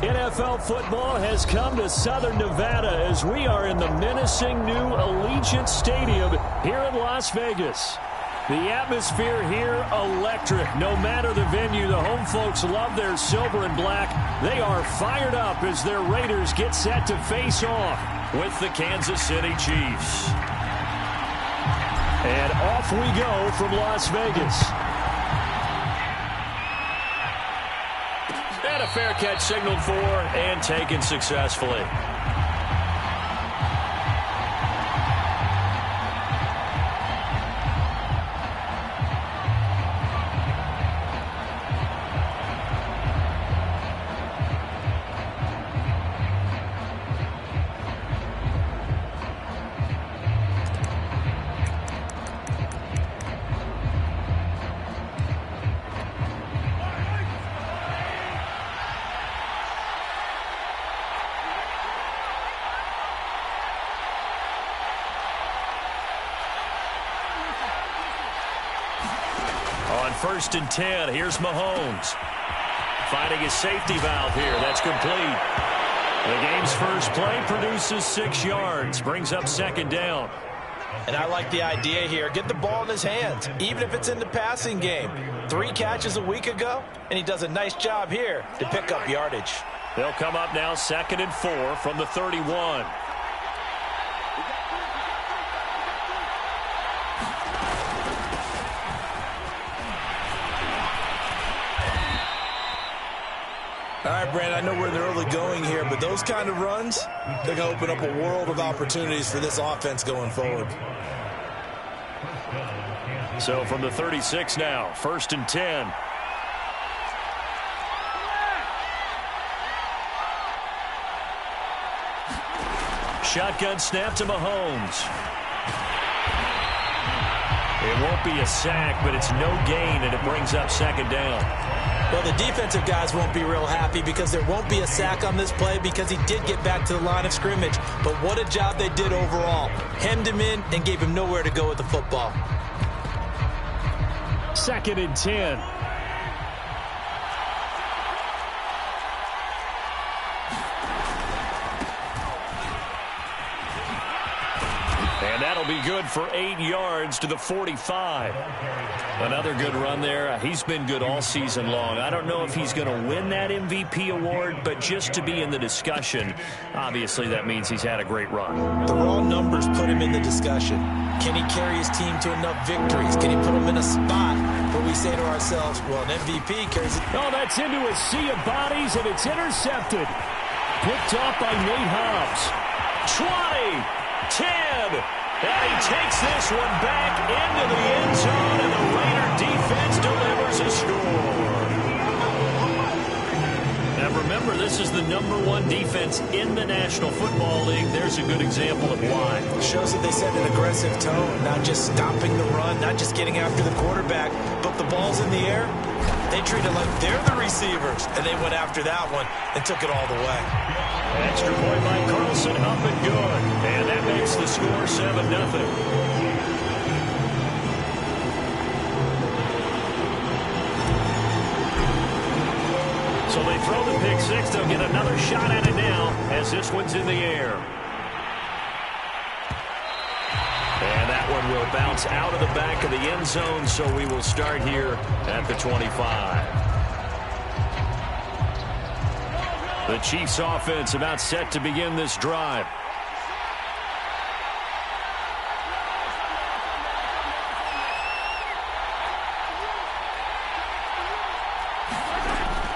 NFL football has come to Southern Nevada as we are in the menacing new Allegiant Stadium here in Las Vegas. The atmosphere here, electric. No matter the venue, the home folks love their silver and black. They are fired up as their Raiders get set to face off with the Kansas City Chiefs. And off we go from Las Vegas. And a fair catch signaled for and taken successfully. On 1st and 10, here's Mahomes. Finding his safety valve here. That's complete. The game's first play produces 6 yards. Brings up 2nd down. And I like the idea here. Get the ball in his hands, even if it's in the passing game. 3 catches a week ago, and he does a nice job here to pick up yardage. They'll come up now 2nd and 4 from the 31. All right, Brandon, I know we're in the early going here, but those kind of runs, they're going to open up a world of opportunities for this offense going forward. So from the 36 now, 1st and 10. Shotgun snap to Mahomes. It won't be a sack, but it's no gain, and it brings up 2nd down. Well, the defensive guys won't be real happy because there won't be a sack on this play because he did get back to the line of scrimmage. But what a job they did overall. Hemmed him in and gave him nowhere to go with the football. 2nd and 10. And that'll be good for 8 yards to the 45. Another good run there. He's been good all season long. I don't know if he's going to win that MVP award, but just to be in the discussion, obviously that means he's had a great run. The raw numbers put him in the discussion. Can he carry his team to enough victories? Can he put them in a spot where we say to ourselves, well, an MVP carries it? Oh, that's into a sea of bodies, and it's intercepted. Picked off by Nate Hobbs. 20, 10, and he takes this one back into the end zone, and the Raider defense delivers a score. Now remember, this is the #1 defense in the National Football League. There's a good example of why. It shows that they set an aggressive tone, not just stopping the run, not just getting after the quarterback, but the ball's in the air. They treat it like they're the receivers, and they went after that one and took it all the way. Extra point by Carlson, up and good. And that makes the score 7-0. So they throw the pick six. They'll get another shot at it now as this one's in the air. And that one will bounce out of the back of the end zone, so we will start here at the 25. The Chiefs offense about set to begin this drive.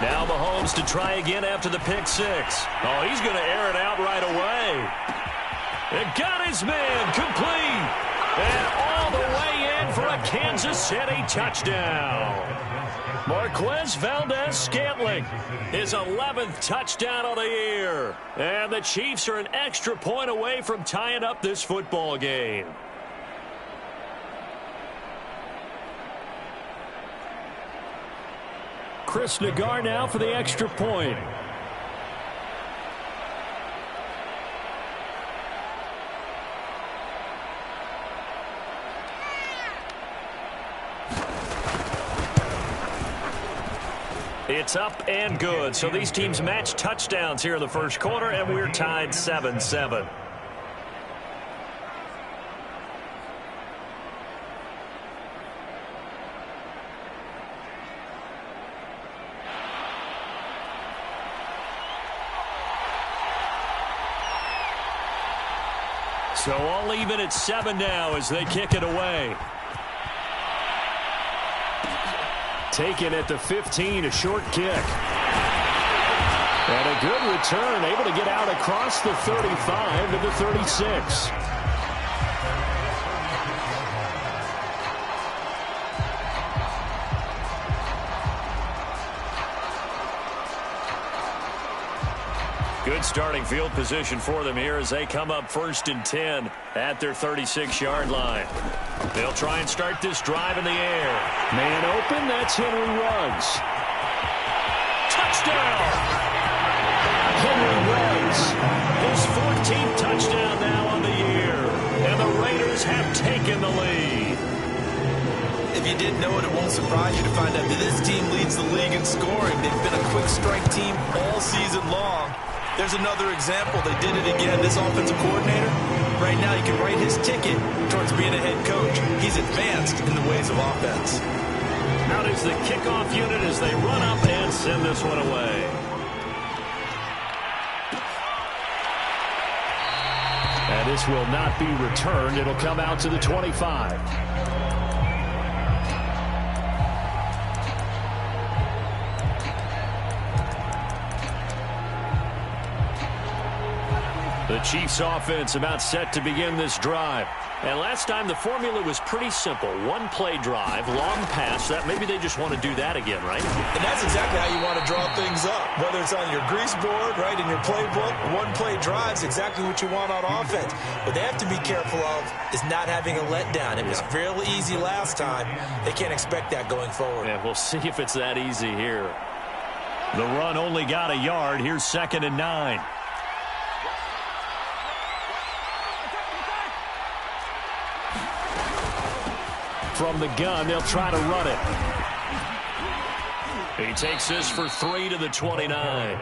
Now Mahomes to try again after the pick six. Oh, he's going to air it out right away. It got his man complete. And all the way in for a Kansas City touchdown. Marquez Valdez-Scantling, his 11th touchdown of the year. And the Chiefs are an extra point away from tying up this football game. Chris Nagar now for the extra point. It's up and good. So these teams match touchdowns here in the first quarter, and we're tied 7-7. So all even at 7 now as they kick it away. Taken at the 15, a short kick. And a good return, able to get out across the 35 to the 36. Good starting field position for them here as they come up 1st and 10 at their 36-yard line. They'll try and start this drive in the air. Man open, that's Henry Ruggs. Touchdown! Henry Ruggs, his 14th touchdown now on the year. And the Raiders have taken the lead. If you didn't know it, it won't surprise you to find out that this team leads the league in scoring. They've been a quick strike team all season long. There's another example. They did it again. This offensive coordinator, right now, you can write his ticket towards being a head coach. He's advanced in the ways of offense. Out is the kickoff unit as they run up and send this one away. And this will not be returned. It'll come out to the 25. The Chiefs offense about set to begin this drive. And last time the formula was pretty simple. One play drive, long pass. That maybe they just want to do that again, right? And that's exactly how you want to draw things up. Whether it's on your grease board, right, in your playbook, one play drive is exactly what you want on offense. What they have to be careful of is not having a letdown. It was real easy last time. They can't expect that going forward. Yeah, we'll see if it's that easy here. The run only got a yard. Here's 2nd and 9. From the gun, they'll try to run it. He takes this for 3 to the 29.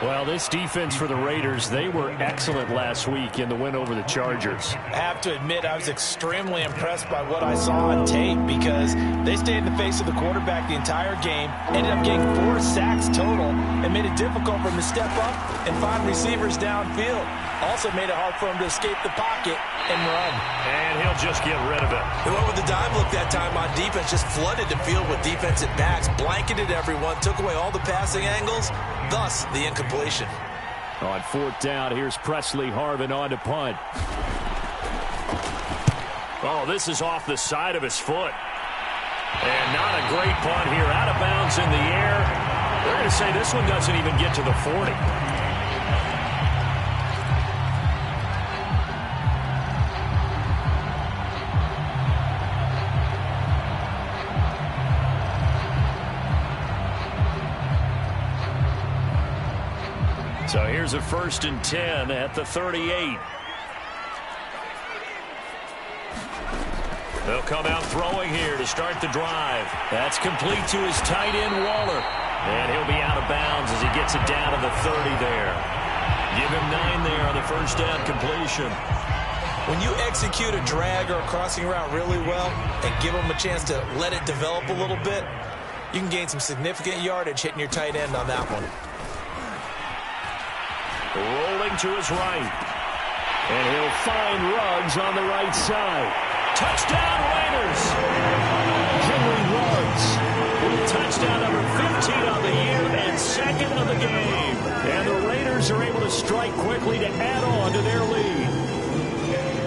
Well, this defense for the Raiders, they were excellent last week in the win over the Chargers. I have to admit, I was extremely impressed by what I saw on tape because they stayed in the face of the quarterback the entire game, ended up getting 4 sacks total, and made it difficult for him to step up and find receivers downfield. Also made it hard for him to escape the pocket and run. And he'll just get rid of it. They went with the dime look that time on defense, just flooded the field with defensive backs, blanketed everyone, took away all the passing angles, thus the incompletion. On 4th down, here's Presley Harvin on to punt. Oh, this is off the side of his foot. And not a great punt here. Out of bounds in the air. They're going to say this one doesn't even get to the 40. So here's a 1st and 10 at the 38. They'll come out throwing here to start the drive. That's complete to his tight end, Waller. And he'll be out of bounds as he gets it down to the 30 there. Give him 9 there on the 1st down completion. When you execute a drag or a crossing route really well and give them a chance to let it develop a little bit, you can gain some significant yardage hitting your tight end on that one. Rolling to his right. And he'll find Ruggs on the right side. Touchdown, Raiders! Henry Ruggs with touchdown number 15 on the year and 2nd of the game. And the Raiders are able to strike quickly to add on to their lead.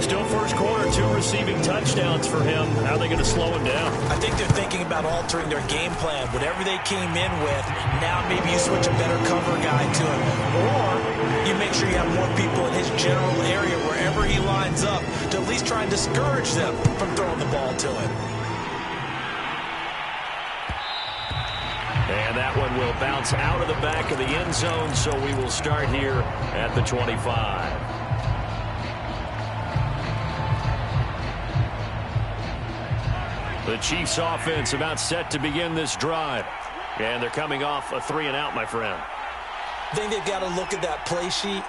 Still first quarter, 2 receiving touchdowns for him. How are they going to slow him down? I think they're thinking about altering their game plan. Whatever they came in with, now maybe you switch a better cover guy to him. Or you make sure you have more people in his general area wherever he lines up to at least try and discourage them from throwing the ball to him. And that one will bounce out of the back of the end zone, so we will start here at the 25. The Chiefs offense about set to begin this drive. And they're coming off a 3-and-out, my friend. I think they've got to look at that play sheet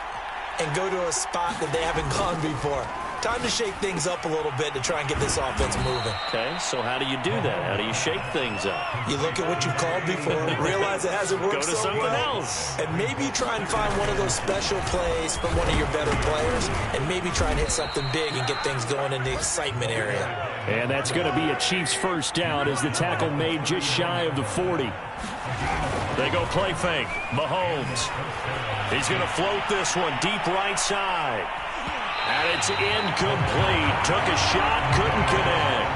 and go to a spot that they haven't gone before. Time to shake things up a little bit to try and get this offense moving. Okay, so how do you do that? How do you shake things up? You look at what you've called before, realize it hasn't worked so well. Go to something else. And maybe try and find one of those special plays from one of your better players, and maybe try and hit something big and get things going in the excitement area. And that's going to be a Chiefs first down as the tackle made just shy of the 40. They go play fake. Mahomes. He's going to float this one deep right side. And it's incomplete. Took a shot, couldn't connect.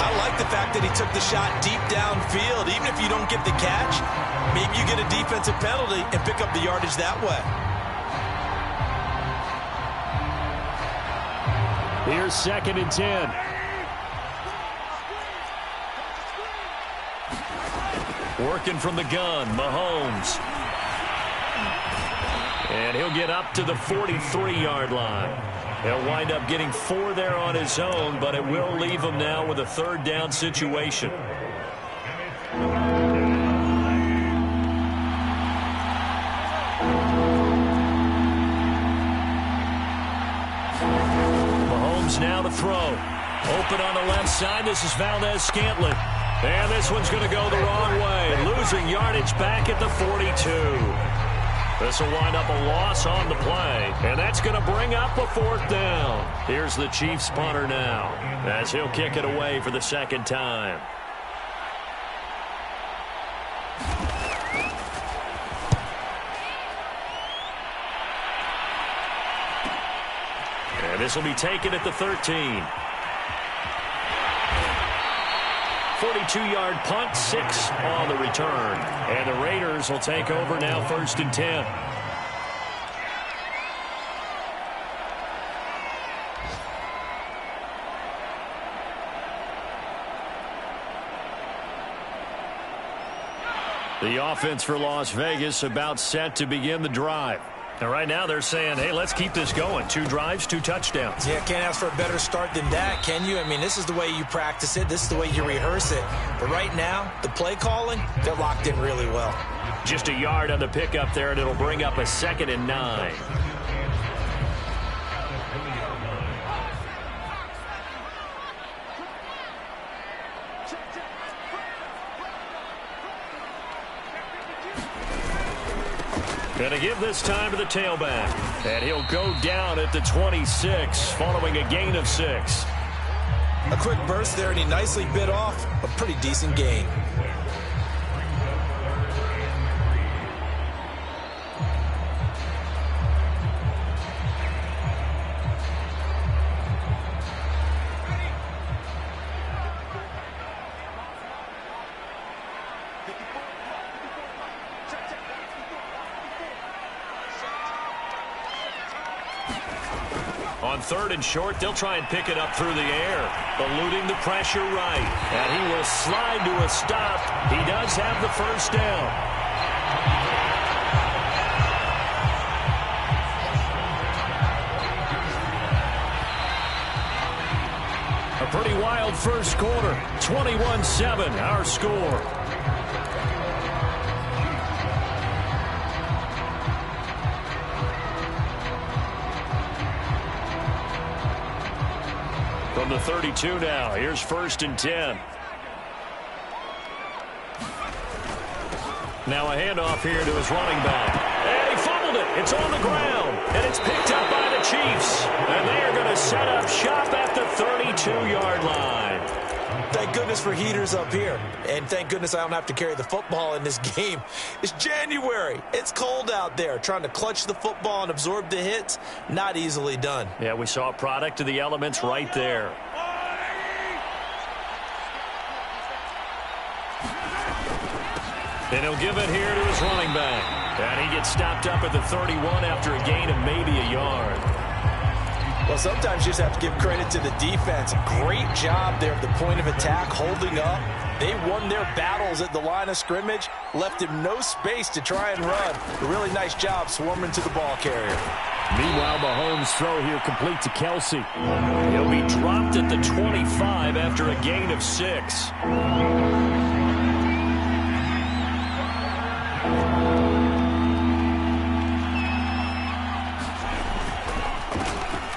I like the fact that he took the shot deep downfield. Even if you don't get the catch, maybe you get a defensive penalty and pick up the yardage that way. Here's 2nd and 10. Working from the gun, Mahomes. And he'll get up to the 43-yard line. He'll wind up getting 4 there on his own, but it will leave him now with a 3rd down situation. Mahomes now to throw. Open on the left side. This is Valdez-Scantling. And this one's going to go the wrong way. Losing yardage back at the 42. This will wind up a loss on the play. And that's going to bring up a 4th down. Here's the Chiefs punter now as he'll kick it away for the 2nd time. And this will be taken at the 13. 42-yard punt, 6 on the return. And the Raiders will take over now 1st and 10. The offense for Las Vegas about set to begin the drive. And right now they're saying, hey, let's keep this going. 2 drives, 2 touchdowns. Yeah, can't ask for a better start than that, can you? I mean, this is the way you practice it. This is the way you rehearse it. But right now, the play calling, they're locked in really well. Just a yard on the pickup there, and it'll bring up a 2nd and 9. Going to give this time to the tailback. And he'll go down at the 26 following a gain of 6. A quick burst there, and he nicely bit off a pretty decent gain. On 3rd and short, they'll try and pick it up through the air. Eluding the pressure right. And he will slide to a stop. He does have the 1st down. A pretty wild first quarter. 21-7, our score. From the 32 now, here's 1st and 10. Now a handoff here to his running back. And he fumbled it. It's on the ground. And it's picked up by the Chiefs. And they are going to set up shop at the 32-yard line. Thank goodness for heaters up here. And thank goodness I don't have to carry the football in this game. It's January. It's cold out there. Trying to clutch the football and absorb the hits, not easily done. Yeah, we saw a product of the elements right there. And he'll give it here to his running back. And he gets stopped up at the 31 after a gain of maybe a yard. Well, sometimes you just have to give credit to the defense. Great job there at the point of attack, holding up. They won their battles at the line of scrimmage, left him no space to try and run. A really nice job swarming to the ball carrier. Meanwhile, Mahomes' throw here complete to Kelsey. He'll be dropped at the 25 after a gain of 6.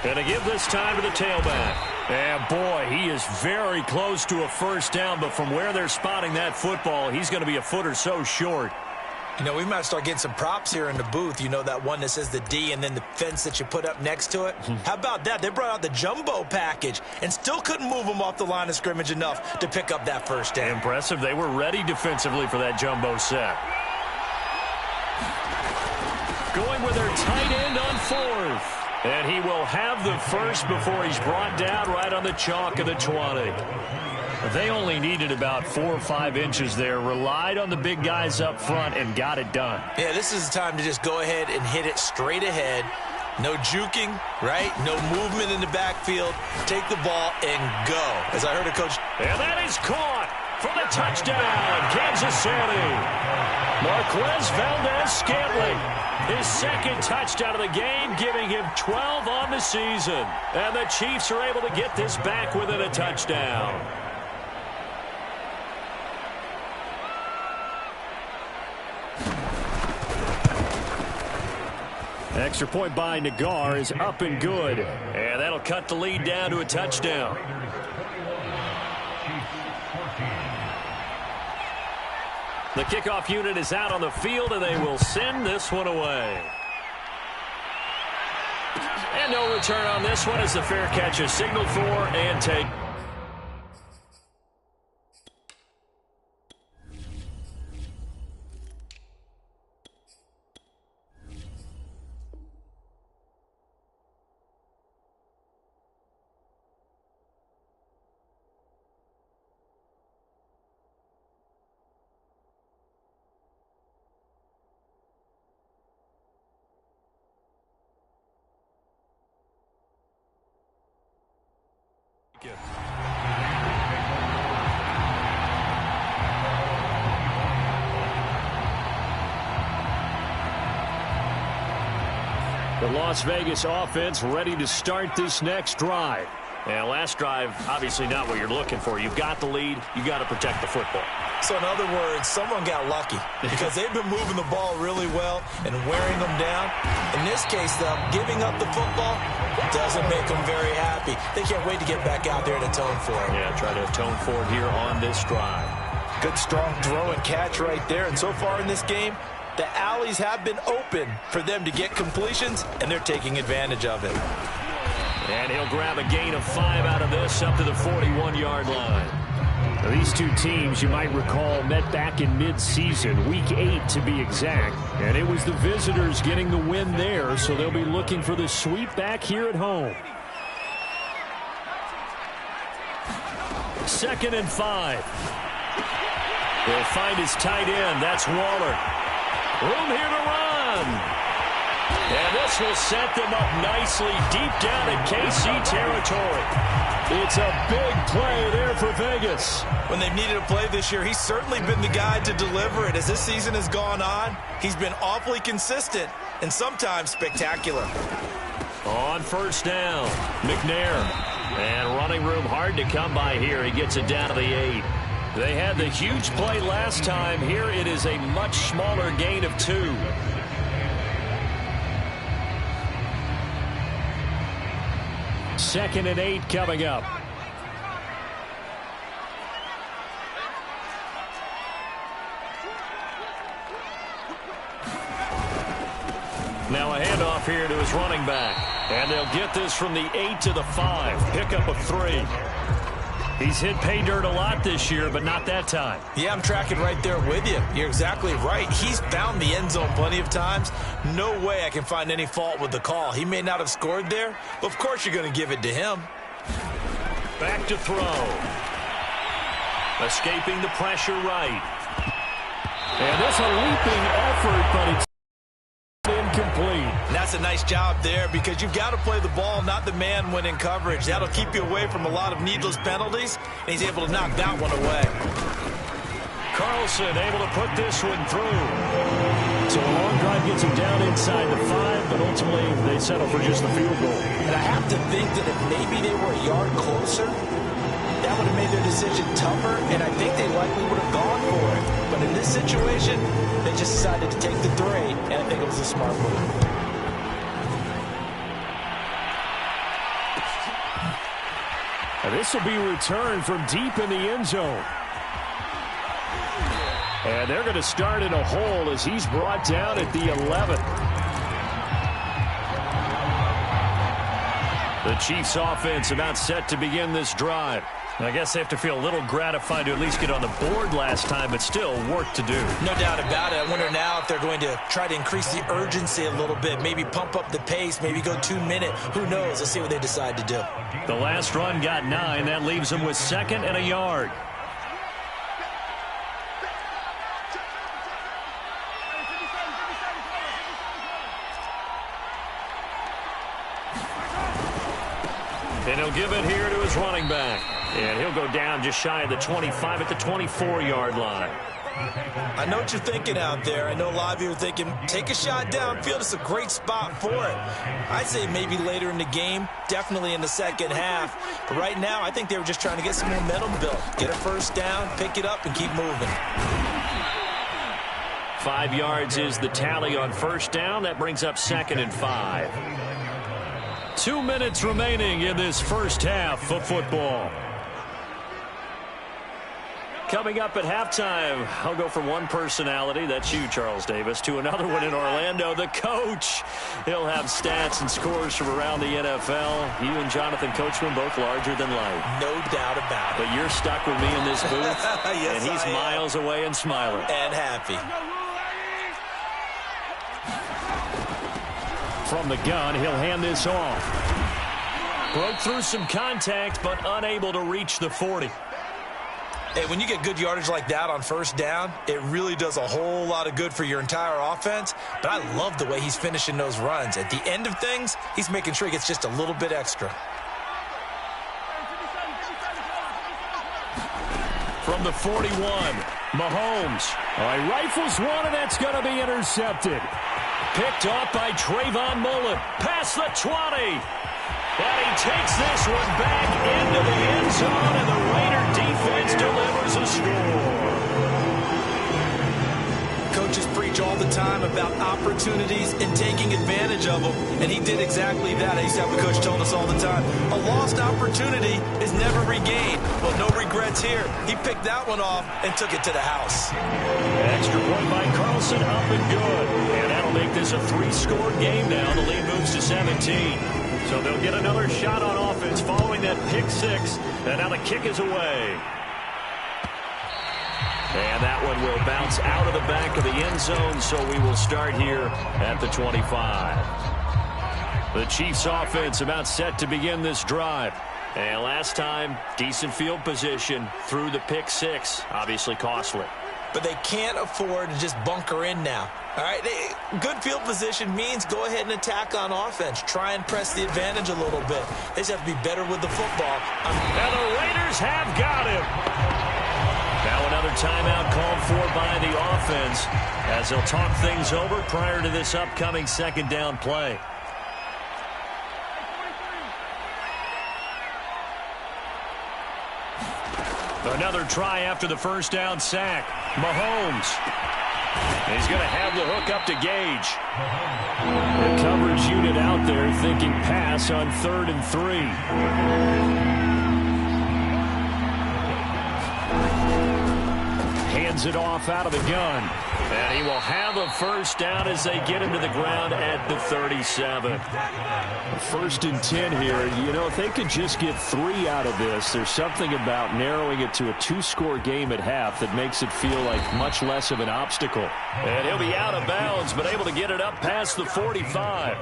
And to give this time to the tailback. And, boy, he is very close to a first down, but from where they're spotting that football, he's going to be a foot or so short. You know, we might start getting some props here in the booth. You know, that one that says the D and then the fence that you put up next to it? How about that? They brought out the jumbo package and still couldn't move them off the line of scrimmage enough to pick up that first down. Impressive. They were ready defensively for that jumbo set. Going with their tight end on fourth. And he will have the first before he's brought down right on the chalk of the 20. They only needed about 4 or 5 inches there, relied on the big guys up front, and got it done. Yeah, this is the time to just go ahead and hit it straight ahead. No juking, right? No movement in the backfield. Take the ball and go. As I heard a coach. And that is caught for the touchdown, Kansas City. Marquez Valdez-Scantling, his second touchdown of the game, giving him 12 on the season. And the Chiefs are able to get this back within a touchdown. Extra point by Nagar is up and good. And that'll cut the lead down to a touchdown. The kickoff unit is out on the field, and they will send this one away. And no return on this one as the fair catch is signaled for and taken. The Las Vegas offense ready to start this next drive. And last drive, obviously not what you're looking for. You've got the lead. You've got to protect the football. So in other words, someone got lucky because they've been moving the ball really well and wearing them down. In this case, though, giving up the football doesn't make them very happy. They can't wait to get back out there and atone for it. Yeah, try to atone for it here on this drive. Good, strong throw and catch right there. And so far in this game, the alleys have been open for them to get completions, and they're taking advantage of it. And he'll grab a gain of 5 out of this up to the 41-yard line. Now, these two teams, you might recall, met back in mid-season, week 8 to be exact. And it was the visitors getting the win there, so they'll be looking for the sweep back here at home. 2nd and 5. He'll find his tight end. That's Waller. Room here to run. And this will set them up nicely deep down in KC territory. It's a big play there for Vegas. When they've needed a play this year, he's certainly been the guy to deliver it. As this season has gone on, he's been awfully consistent and sometimes spectacular. On first down, McNair. And running room hard to come by here. He gets it down to the 8. They had the huge play last time. Here it is a much smaller gain of 2. Second and 8 coming up. Now a handoff here to his running back. And they'll get this from the 8 to the 5. Pickup of 3. He's hit pay dirt a lot this year, but not that time. Yeah, I'm tracking right there with you. You're exactly right. He's found the end zone plenty of times. No way I can find any fault with the call. He may not have scored there, but of course you're going to give it to him. Back to throw. Escaping the pressure right. And that's a leaping effort, but it's incomplete. And that's a nice job there because you've got to play the ball, not the man when in coverage. That'll keep you away from a lot of needless penalties, and he's able to knock that one away. Carlson able to put this one through. So a long drive gets him down inside the 5, but ultimately they settle for just the field goal. And I have to think that if maybe they were a yard closer, that would have made their decision tougher, and I think they likely would have gone for it. But in this situation, they just decided to take the 3, and I think it was a smart move. This will be returned from deep in the end zone. And they're going to start in a hole as he's brought down at the 11th. The Chiefs offense about set to begin this drive. I guess they have to feel a little gratified to at least get on the board last time, but still work to do. No doubt about it. I wonder now if they're going to try to increase the urgency a little bit, maybe pump up the pace, maybe go 2 minute. Who knows? Let's see what they decide to do. The last run got 9. That leaves them with 2nd and a yard. And he'll give it here to his running back. And he'll go down just shy of the 25 at the 24-yard line. I know what you're thinking out there. I know a lot of you are thinking, take a shot downfield. It's a great spot for it. I'd say maybe later in the game, definitely in the second half. But right now, I think they were just trying to get some momentum built. Get a first down, pick it up, and keep moving. 5 yards is the tally on first down. That brings up 2nd and 5. 2 minutes remaining in this first half of football. Coming up at halftime, I'll go from one personality, that's you, Charles Davis, to another one in Orlando, the coach. He'll have stats and scores from around the NFL. You and Jonathan Coachman both larger than life. No doubt about it. But you're stuck with me in this booth, yes, and he's miles away and smiling. And happy. From the gun, he'll hand this off. Broke through some contact, but unable to reach the 40. Hey, when you get good yardage like that on first down, it really does a whole lot of good for your entire offense. But I love the way he's finishing those runs. At the end of things, he's making sure he gets just a little bit extra. From the 41, Mahomes. All right, rifles one, and that's going to be intercepted. Picked off by Trayvon Mullen. Past the 20. And he takes this one back into the end zone, and the Raider defense delivers a score. Coaches preach all the time about opportunities and taking advantage of them, and he did exactly that. I used to have a coach telling us all the time, a lost opportunity is never regained. Well, no regrets here. He picked that one off and took it to the house. Extra point by Carlson, up and good. And that'll make this a 3-score game now. The lead moves to 17. So they'll get another shot on offense following that pick 6. And now the kick is away. And that one will bounce out of the back of the end zone, so we will start here at the 25. The Chiefs offense about set to begin this drive. And last time, decent field position through the pick 6. Obviously costly. But they can't afford to just bunker in now. All right, good field position means go ahead and attack on offense. Try and press the advantage a little bit. They just have to be better with the football. And the Raiders have got him. Now another timeout called for by the offense as they'll talk things over prior to this upcoming second down play. Another try after the first down sack. Mahomes. He's going to have the hook up to Gage. The coverage unit out there thinking pass on 3rd and 3. Hands it off out of the gun. And he will have a first down as they get him to the ground at the 37. 1st and 10 here. You know, if they could just get 3 out of this, there's something about narrowing it to a 2-score game at half that makes it feel like much less of an obstacle. And he'll be out of bounds, but able to get it up past the 45.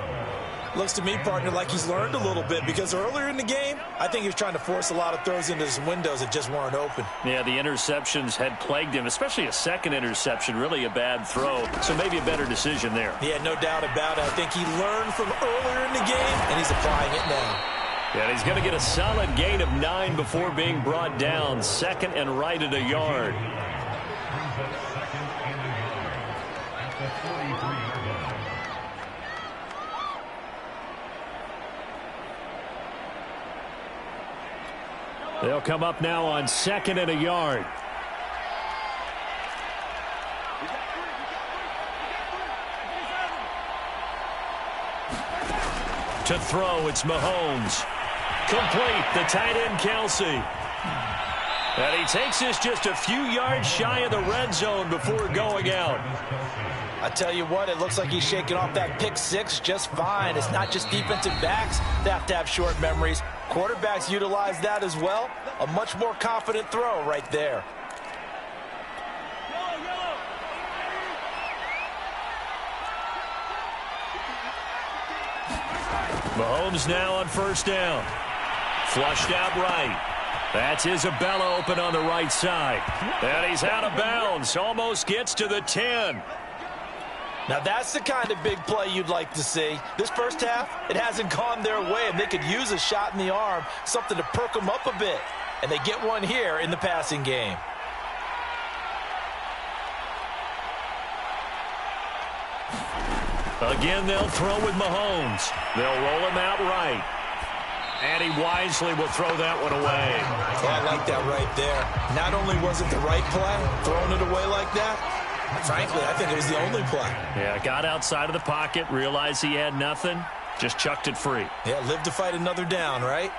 Looks to me, partner, like he's learned a little bit because earlier in the game, I think he was trying to force a lot of throws into some windows that just weren't open. Yeah, the interceptions had plagued him, especially a second interception, really a bad throw. So maybe a better decision there. Yeah, no doubt about it. I think he learned from earlier in the game, and he's applying it now. Yeah, he's going to get a solid gain of 9 before being brought down. 2nd and right at a yard. They'll come up now on 2nd and a yard. To throw, it's Mahomes. Complete, the tight end Kelsey. And he takes this just a few yards shy of the red zone before going out. I tell you what, it looks like he's shaking off that pick six just fine. It's not just defensive backs that have to have short memories. Quarterbacks utilize that as well. A much more confident throw right there. Mahomes now on first down. Flushed out right. That's Isabella open on the right side. And he's out of bounds. Almost gets to the 10. Now that's the kind of big play you'd like to see. This first half, it hasn't gone their way, and they could use a shot in the arm, something to perk them up a bit. And they get one here in the passing game. Again, they'll throw with Mahomes. They'll roll him out right. And he wisely will throw that one away. Yeah, I like that right there. Not only was it the right play, throwing it away like that, frankly, I think it was the only play. Yeah, got outside of the pocket, realized he had nothing, just chucked it free. Yeah, live to fight another down, right?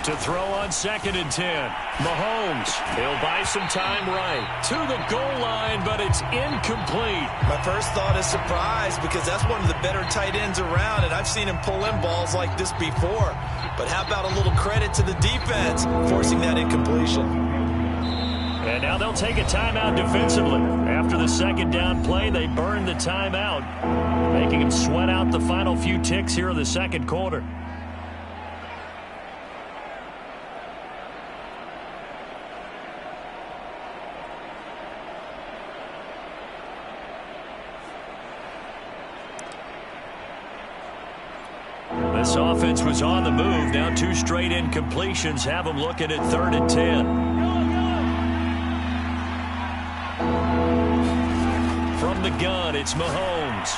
To throw on 2nd and 10. Mahomes, he'll buy some time right. To the goal line, but it's incomplete. My first thought is surprise because that's one of the better tight ends around, and I've seen him pull in balls like this before. But how about a little credit to the defense forcing that incompletion? And now they'll take a timeout defensively. After the second down play, they burn the timeout, making him sweat out the final few ticks here in the second quarter. This offense was on the move. Now 2 straight incompletions have them looking at 3rd and 10. From the gun, it's Mahomes.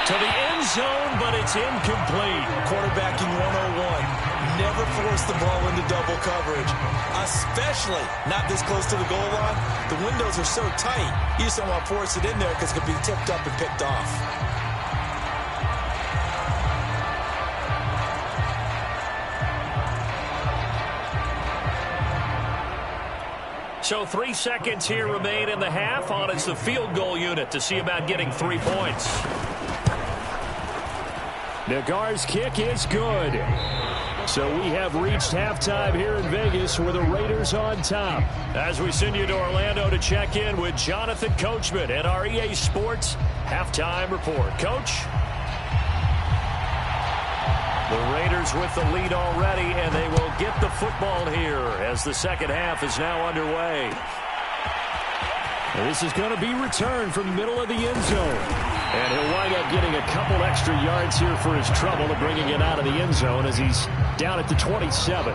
To the end zone, but it's incomplete. Quarterbacking 101. Never force the ball into double coverage, especially not this close to the goal line. The windows are so tight, you just don't want to force it in there because it could be tipped up and picked off. So 3 seconds here remain in the half. On it's the field goal unit to see about getting 3 points. Nagar's kick is good. So we have reached halftime here in Vegas with the Raiders on top. As we send you to Orlando to check in with Jonathan Coachman at our EA Sports Halftime Report. Coach? The Raiders with the lead already, and they will get the football here as the second half is now underway. This is going to be returned from the middle of the end zone. And he'll wind up getting a couple extra yards here for his trouble of bringing it out of the end zone as he's down at the 27.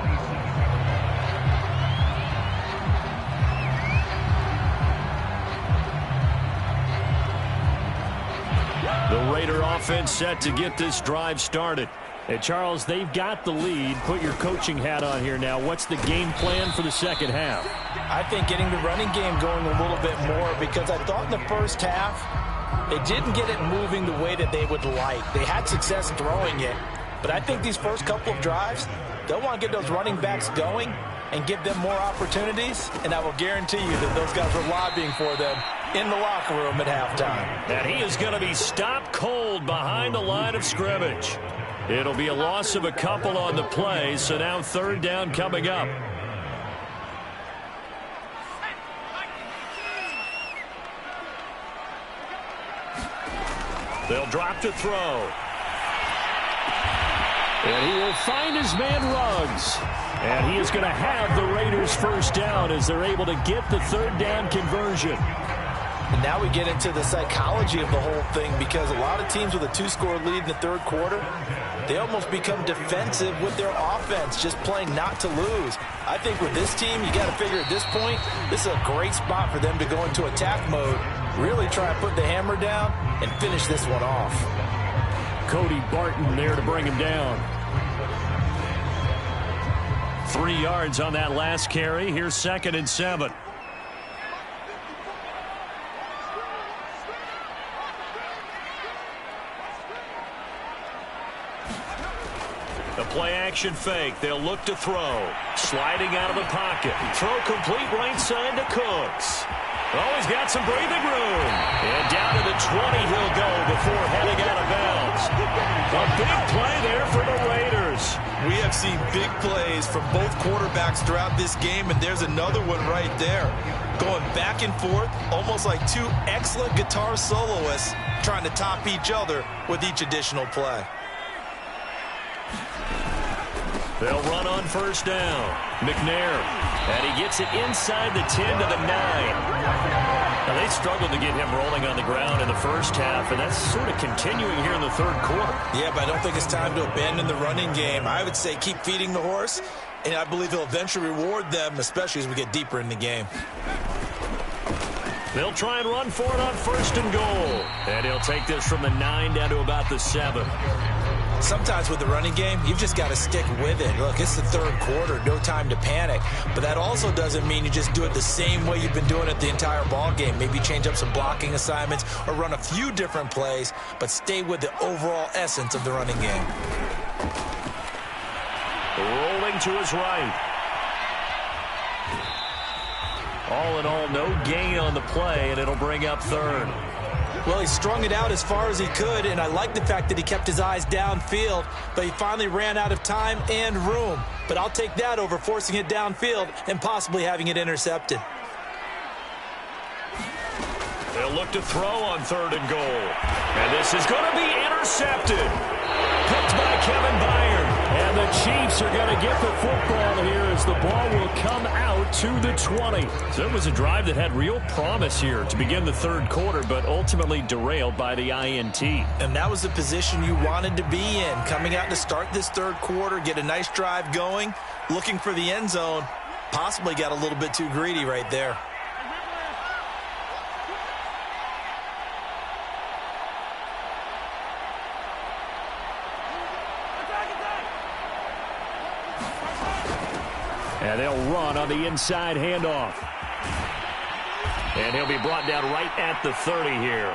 The Raider offense set to get this drive started. Hey, Charles, they've got the lead. Put your coaching hat on here now. What's the game plan for the second half? I think getting the running game going a little bit more because I thought in the first half they didn't get it moving the way that they would like. They had success throwing it, but I think these first couple of drives, they'll want to get those running backs going and give them more opportunities, and I will guarantee you that those guys were lobbying for them in the locker room at halftime. And he is going to be stopped cold behind the line of scrimmage. It'll be a loss of a couple on the play, so now 3rd down coming up. They'll drop to throw. And he will find his man Ruggs. And he is going to have the Raiders first down as they're able to get the 3rd down conversion. And now we get into the psychology of the whole thing because a lot of teams with a 2-score lead in the 3rd quarter, they almost become defensive with their offense, just playing not to lose. I think with this team, you got to figure at this point, this is a great spot for them to go into attack mode, really try and put the hammer down and finish this one off. Cody Barton there to bring him down. 3 yards on that last carry. Here's 2nd and 7. play-action fake. They'll look to throw. Sliding out of the pocket. Throw complete right side to Cooks. Oh, he's got some breathing room. And down to the 20 he'll go before heading out of bounds. A big play there for the Raiders. We have seen big plays from both quarterbacks throughout this game, and there's another one right there. Going back and forth, almost like two excellent guitar soloists trying to top each other with each additional play. They'll run on first down. McNair. And he gets it inside the 10 to the 9. Now, they struggled to get him rolling on the ground in the first half, and that's sort of continuing here in the third quarter. Yeah, but I don't think it's time to abandon the running game. I would say keep feeding the horse, and I believe he'll eventually reward them, especially as we get deeper in the game. They'll try and run for it on first and goal. And he'll take this from the 9 down to about the 7. Sometimes with the running game, you've just got to stick with it. Look, it's the third quarter, no time to panic. But that also doesn't mean you just do it the same way you've been doing it the entire ball game. Maybe change up some blocking assignments or run a few different plays, but stay with the overall essence of the running game. Rolling to his right. All in all, no gain on the play, and it'll bring up third. Well, he strung it out as far as he could, and I like the fact that he kept his eyes downfield, but he finally ran out of time and room. But I'll take that over forcing it downfield and possibly having it intercepted. They'll look to throw on third and goal. And this is going to be intercepted. Picked by Kevin Byard. And the Chiefs are going to get the football here as the ball will come out to the 20. So it was a drive that had real promise here to begin the third quarter, but ultimately derailed by the INT. And that was the position you wanted to be in. Coming out to start this third quarter, get a nice drive going, looking for the end zone. Possibly got a little bit too greedy right there. And they'll run on the inside handoff. And he'll be brought down right at the 30 here.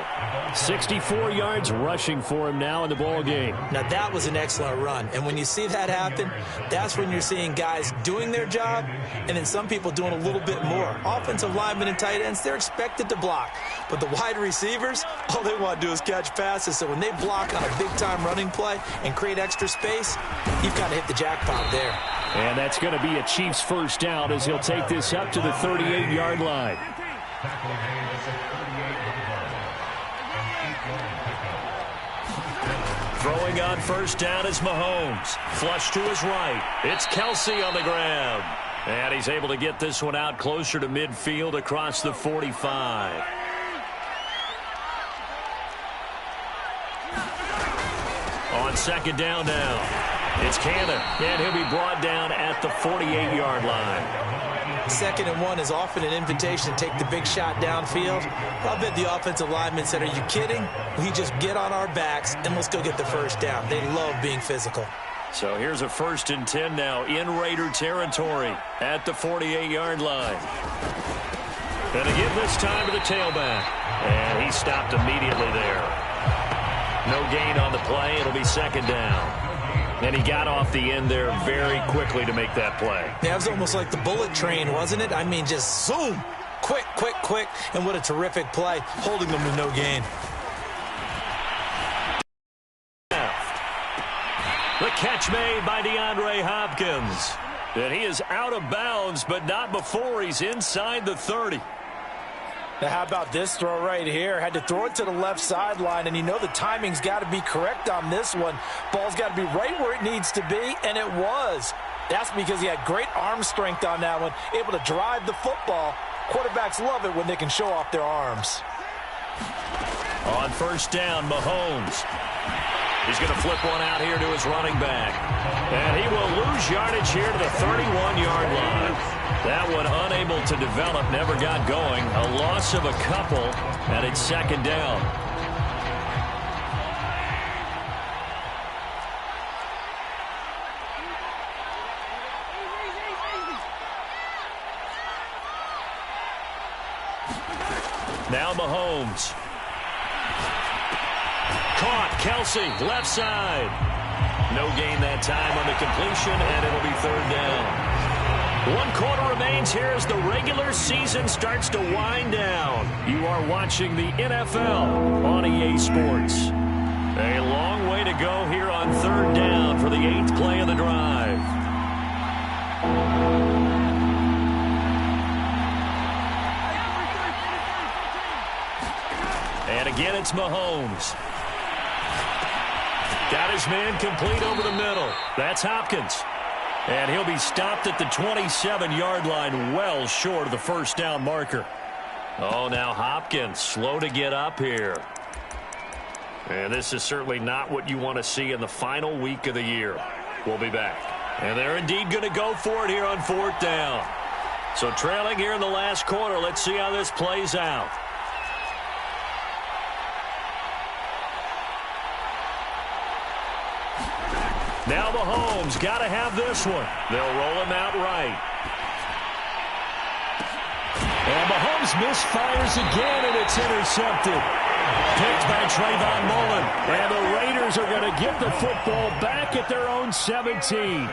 64 yards rushing for him now in the ball game. Now, that was an excellent run. And when you see that happen, that's when you're seeing guys doing their job and then some people doing a little bit more. Offensive linemen and tight ends, they're expected to block. But the wide receivers, all they want to do is catch passes. So when they block on a big-time running play and create extra space, you've got to hit the jackpot there. And that's going to be a Chiefs first down as he'll take this up to the 38-yard line. Throwing on first down is Mahomes. Flush to his right. It's Kelsey on the ground. And he's able to get this one out closer to midfield across the 45. On second down now. It's Cannon, and he'll be brought down at the 48-yard line. 2nd and 1 is often an invitation to take the big shot downfield. I'll bet the offensive lineman said, are you kidding? We just get on our backs, and let's go get the first down. They love being physical. So here's a 1st and 10 now in Raider territory at the 48-yard line. And again this time to the tailback. And he stopped immediately there. No gain on the play. It'll be 2nd down. And he got off the end there very quickly to make that play. Yeah, it was almost like the bullet train, wasn't it? I mean, just zoom. Quick, quick, quick. And what a terrific play, holding them to no gain. The catch made by DeAndre Hopkins. And he is out of bounds, but not before he's inside the 30. Now, how about this throw right here? Had to throw it to the left sideline, and you know the timing's got to be correct on this one. Ball's got to be right where it needs to be, and it was. That's because he had great arm strength on that one, able to drive the football. Quarterbacks love it when they can show off their arms. On first down, Mahomes. He's going to flip one out here to his running back. And he will lose yardage here to the 31-yard line. That one unable to develop, never got going. A loss of a couple, and it's 2nd down. Now Mahomes. Caught, Kelsey, left side. No gain that time on the completion, and it'll be third down. 1 quarter remains here as the regular season starts to wind down. You are watching the NFL on EA Sports. A long way to go here on third down for the 8th play of the drive. And again, it's Mahomes. Got his man complete over the middle. That's Hopkins. And he'll be stopped at the 27-yard line, well short of the first down marker. Oh, now Hopkins, slow to get up here. And this is certainly not what you want to see in the final week of the year. We'll be back. And they're indeed going to go for it here on 4th down. So trailing here in the last quarter, let's see how this plays out. Now Mahomes got to have this one. They'll roll him out right. And Mahomes misfires again, and it's intercepted. Picked by Trayvon Mullen. And the Raiders are going to get the football back at their own 17.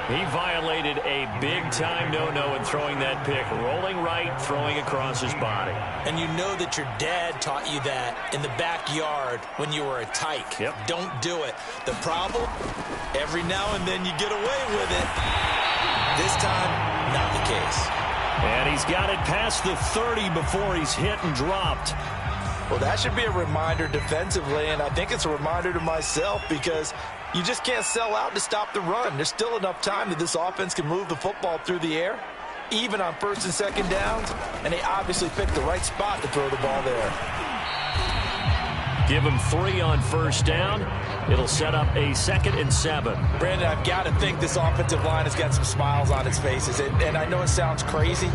He violated a big-time no-no in throwing that pick. Rolling right, throwing across his body. And you know that your dad taught you that in the backyard when you were a tyke. Yep. Don't do it. The problem, every now and then you get away with it. This time, not the case. And he's got it past the 30 before he's hit and dropped. Well, that should be a reminder defensively, and I think it's a reminder to myself because you just can't sell out to stop the run. There's still enough time that this offense can move the football through the air, even on 1st and 2nd downs, and they obviously picked the right spot to throw the ball there. Give him 3 on 1st down. It'll set up a 2nd and 7. Brandon, I've got to think this offensive line has got some smiles on its faces, and I know it sounds crazy,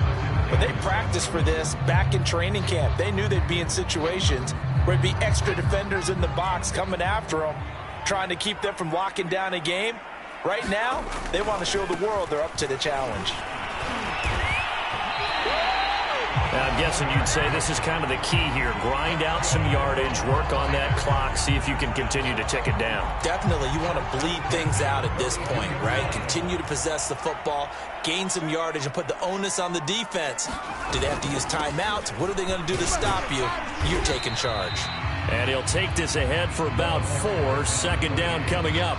but they practiced for this back in training camp. They knew they'd be in situations where there'd be extra defenders in the box coming after them, trying to keep them from locking down a game. Right now, they want to show the world they're up to the challenge. I'm guessing you'd say this is kind of the key here. Grind out some yardage, work on that clock, see if you can continue to tick it down. Definitely, you want to bleed things out at this point, right? Continue to possess the football, gain some yardage, and put the onus on the defense. Do they have to use timeouts? What are they going to do to stop you? You're taking charge. And he'll take this ahead for about 4. 2nd down coming up.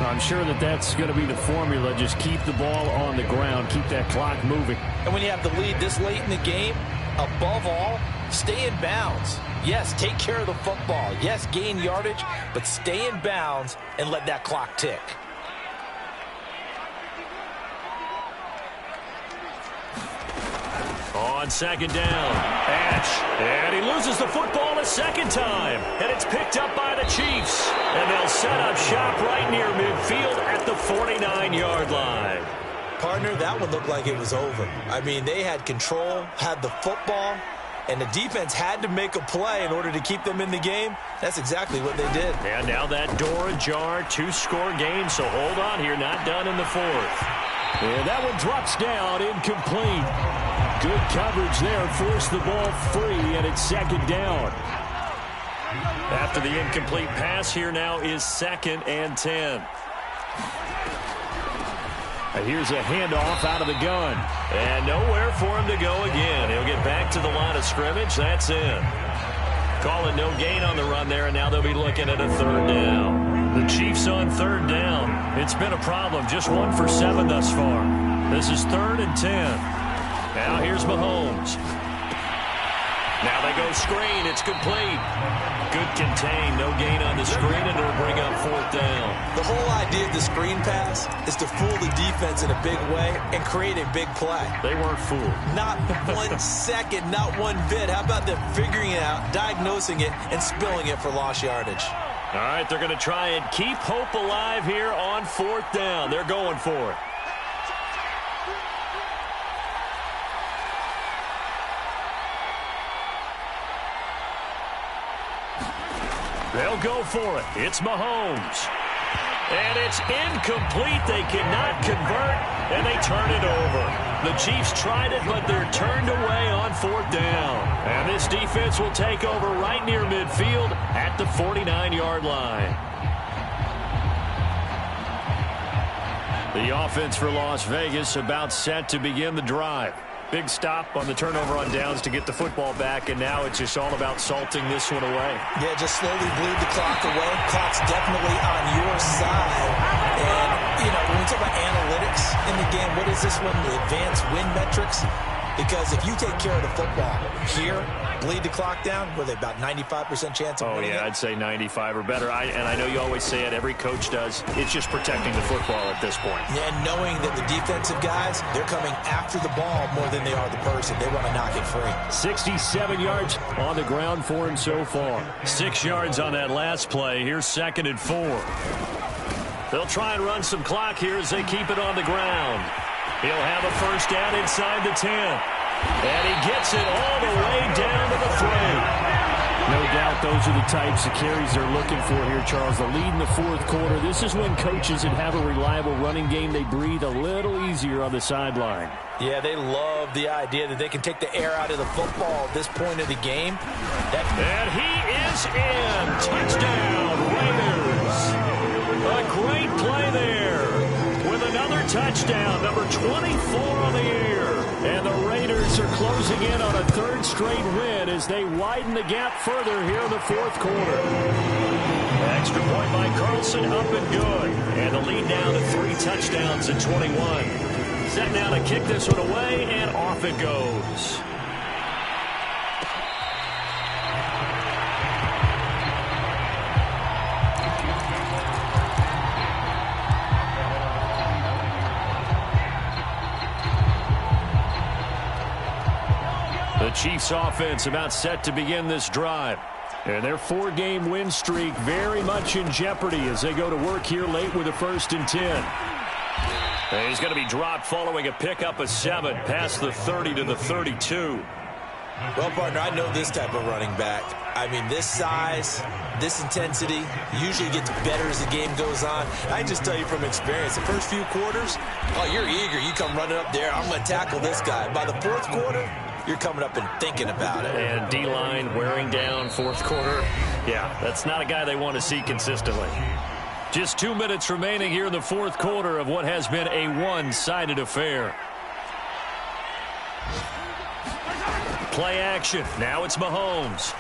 I'm sure that that's going to be the formula. Just keep the ball on the ground. Keep that clock moving. And when you have the lead this late in the game, above all, stay in bounds. Yes, take care of the football. Yes, gain yardage, but stay in bounds and let that clock tick. On 2nd down, Ash, and he loses the football a 2nd time, and it's picked up by the Chiefs, and they'll set up shop right near midfield at the 49-yard line. Partner, that one looked like it was over. I mean, they had control, had the football, and the defense had to make a play in order to keep them in the game. That's exactly what they did. And now that door ajar, 2-score game, so hold on here, not done in the 4th. And that one drops down, incomplete. Good coverage there, forced the ball free, and it's 2nd down. After the incomplete pass, here now is 2nd and 10. And here's a handoff out of the gun. And nowhere for him to go again. He'll get back to the line of scrimmage. That's in. Calling no gain on the run there, and now they'll be looking at a 3rd down. The Chiefs on 3rd down. It's been a problem. Just 1 for 7 thus far. This is 3rd and 10. Now here's Mahomes. Now they go screen. It's complete. Good contain. No gain on the screen, and it'll bring up 4th down. The whole idea of the screen pass is to fool the defense in a big way and create a big play. They weren't fooled. Not 1 second, not 1 bit. How about them figuring it out, diagnosing it, and spilling it for lost yardage? All right, they're going to try and keep hope alive here on 4th down. They're going for it. They'll go for it. It's Mahomes. And it's incomplete. They cannot convert, and they turn it over. The Chiefs tried it, but they're turned away on 4th down. And this defense will take over right near midfield at the 49-yard line. The offense for Las Vegas about set to begin the drive. Big stop on the turnover on downs to get the football back, and now it's just all about salting this one away. Yeah, just slowly bleed the clock away. Clock's definitely on your side. And, you know, when we talk about analytics in the game, what is this one? The advanced win metrics? Because if you take care of the football here, bleed the clock down, were they about 95% chance of winning it? I'd say 95 or better. And I know you always say it, every coach does. It's just protecting the football at this point. Yeah, and knowing that the defensive guys, they're coming after the ball more than they are the person. They want to knock it free. 67 yards on the ground for him so far. 6 yards on that last play. Here's 2nd and 4. They'll try and run some clock here as they keep it on the ground. He'll have a first down inside the 10. And he gets it all the way down to the 3. No doubt those are the types of carries they're looking for here, Charles. The lead in the fourth quarter. This is when coaches that have a reliable running game, they breathe a little easier on the sideline. Yeah, they love the idea that they can take the air out of the football at this point of the game. And he is in. Touchdown, Raiders. A great play there with another touchdown, number 24 on the year. And the Raiders are closing in on a third straight win as they widen the gap further here in the fourth quarter. Extra point by Carlson, up and good. And the lead down to 3 touchdowns at 21. Set now to kick this one away, and off it goes. The Chiefs offense about set to begin this drive. And their 4-game win streak very much in jeopardy as they go to work here late with a 1st and 10. And he's going to be dropped following a pickup of 7 past the 30 to the 32. Well, partner, I know this type of running back. I mean, this size, this intensity usually gets better as the game goes on. I just tell you from experience, the first few quarters, oh, you're eager. You come running up there. I'm going to tackle this guy. By the fourth quarter, you're coming up and thinking about it. And D-line wearing down fourth quarter. Yeah, that's not a guy they want to see consistently. Just 2 minutes remaining here in the fourth quarter of what has been a one-sided affair. Play action. Now it's Mahomes.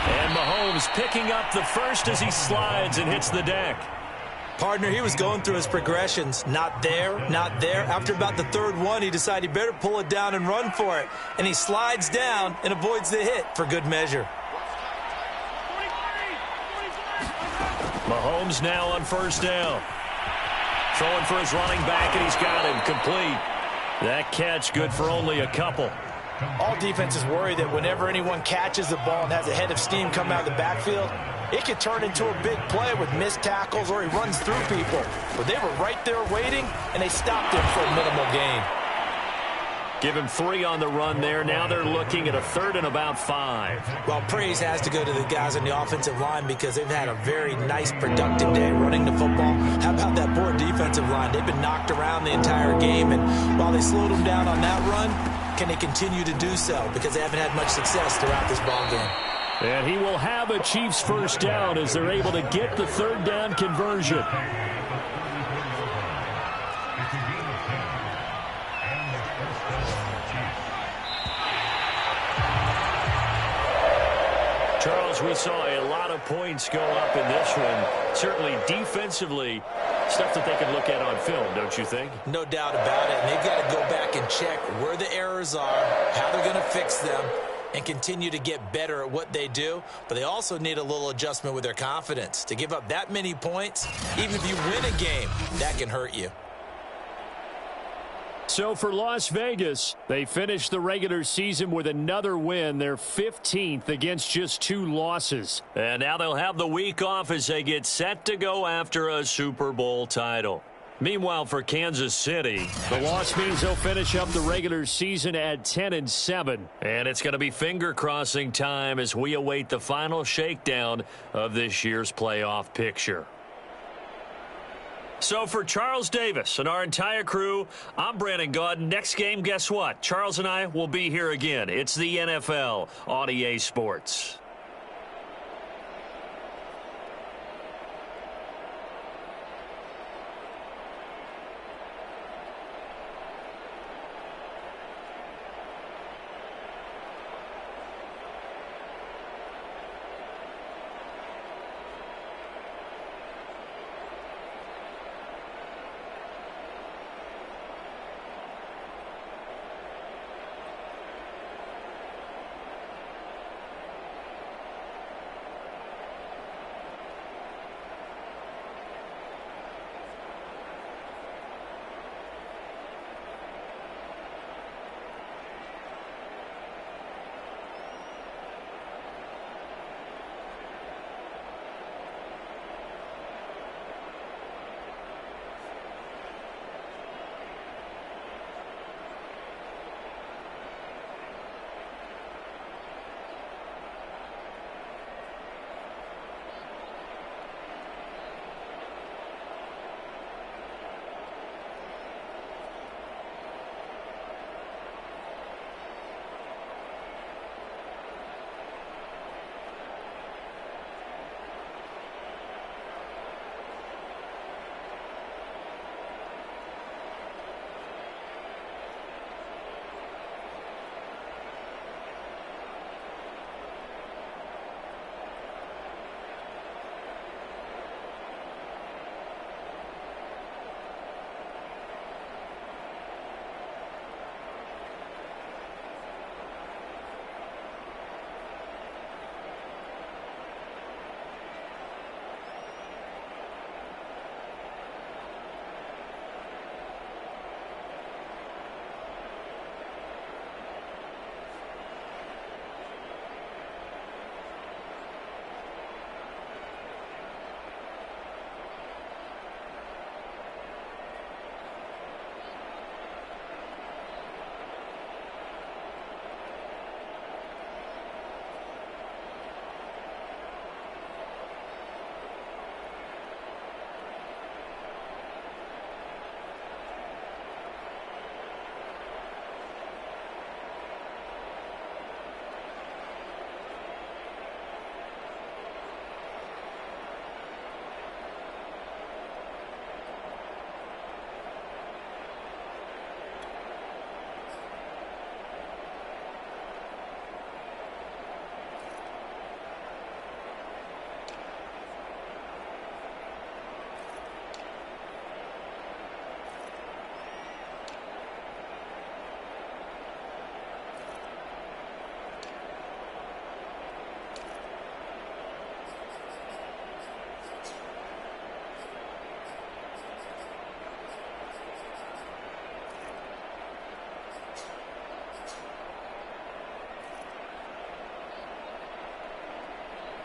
And Mahomes picking up the first as he slides and hits the deck. Partner, he was going through his progressions. Not there, not there. After about the third one, he decided he better pull it down and run for it. And he slides down and avoids the hit for good measure. Mahomes now on first down. Throwing for his running back, and he's got him complete. That catch good for only a couple. All defenses worry that whenever anyone catches the ball and has a head of steam come out of the backfield, it could turn into a big play with missed tackles or he runs through people. But they were right there waiting, and they stopped him for a minimal gain. Give him 3 on the run there. Now they're looking at a 3rd and about 5. Well, praise has to go to the guys on the offensive line because they've had a very nice, productive day running the football. How about that poor defensive line? They've been knocked around the entire game, and while they slowed them down on that run, can they continue to do so? Because they haven't had much success throughout this ball game. And he will have a Chiefs first down as they're able to get the 3rd down conversion. Charles, we saw a lot of points go up in this one. Certainly defensively, stuff that they can look at on film, don't you think? No doubt about it. And they've got to go back and check where the errors are, how they're going to fix them, and continue to get better at what they do. But they also need a little adjustment with their confidence. To give up that many points, even if you win a game, that can hurt you. So for Las Vegas, they finished the regular season with another win, their 15th against just 2 losses. And now they'll have the week off as they get set to go after a Super Bowl title. Meanwhile, for Kansas City, the loss means they'll finish up the regular season at 10-7. And it's going to be finger-crossing time as we await the final shakedown of this year's playoff picture. So for Charles Davis and our entire crew, I'm Brandon Gaudin. Next game, guess what? Charles and I will be here again. It's the NFL on EA Sports.